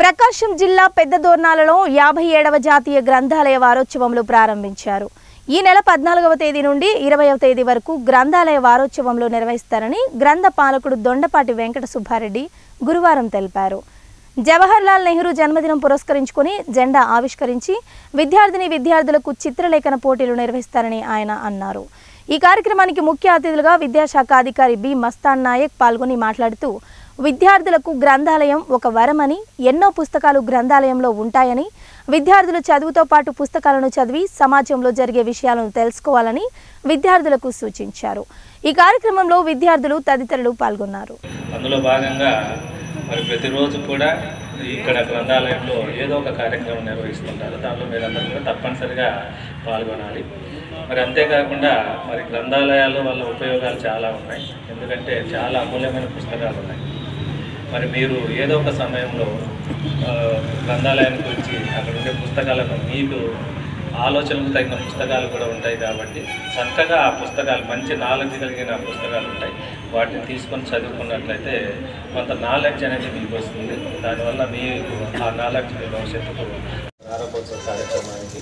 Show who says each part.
Speaker 1: ప్రకాశం జిల్లా పెద్దదోర్నాలలో 57వ జాతీయ గ్రంథాలయ వారోత్సవంలో ప్రారంభించారు. ఈ నెల 14వ తేదీ నుండి 20వ తేదీ వరకు గ్రంథాలయ వారోత్సవంలో నిర్వహిస్తారని గ్రంథ పాలకుడు దొండపాటి వెంకట సుబ్బారెడ్డి గురువారం తెలిపారు. జవహర్లాల్ నెహ్రూ జన్మదినం పురస్కరించుకొని జెండా ఆవిష్కరించి విద్యార్థులకు చిత్రలేఖన పోటీలు నిర్వహిస్తారని ఆయన అన్నారు. ఈ కార్యక్రమానికి ముఖ్య అతిథులుగా విద్యాశాఖ అధికారి బి మస్తాన్ నాయక్ పాల్గొని మాట్లాడుతూ విద్యార్థులకు గ్రంథాలయం ఒక వరమని, ఎన్నో పుస్తకాలు గ్రంథాలయంలో ఉంటాయని, విద్యార్థులు చదువుతో పాటు పుస్తకాలను చదివి సమాజంలో జరిగే విషయాలను తెలుసుకోవాలని విద్యార్థులకు సూచించారు. ఈ కార్యక్రమంలో విద్యార్థులు తదితరులు పాల్గొన్నారు.
Speaker 2: అందులో భాగంగా మరి ప్రతిరోజు కూడా ఇక్కడ గ్రంథాలయంలో ఏదో ఒక కార్యక్రమం నిర్వహిస్తుంటారు. దాంట్లో మీరందరూ కూడా తప్పనిసరిగా పాల్గొనాలి. మరి అంతేకాకుండా మరి గ్రంథాలయాల్లో వల్ల ఉపయోగాలు చాలా ఉన్నాయి. ఎందుకంటే చాలా అమూల్యమైన పుస్తకాలు ఉన్నాయి. మరి మీరు ఏదో ఒక సమయంలో గ్రంథాలయానికి వచ్చి అక్కడ ఉండే పుస్తకాలను మీకు ఆలోచనకు తగిన పుస్తకాలు కూడా ఉంటాయి కాబట్టి చక్కగా ఆ పుస్తకాలు మంచి నాలెడ్జ్ కలిగిన పుస్తకాలు ఉంటాయి. వాటిని తీసుకొని చదువుకున్నట్లయితే కొంత నాలెడ్జ్ అనేది మీకు వస్తుంది. దానివల్ల మీకు ఆ నాలెడ్జ్ మీ భవిష్యత్తుకు ప్రారంభోత్సవ కార్యక్రమానికి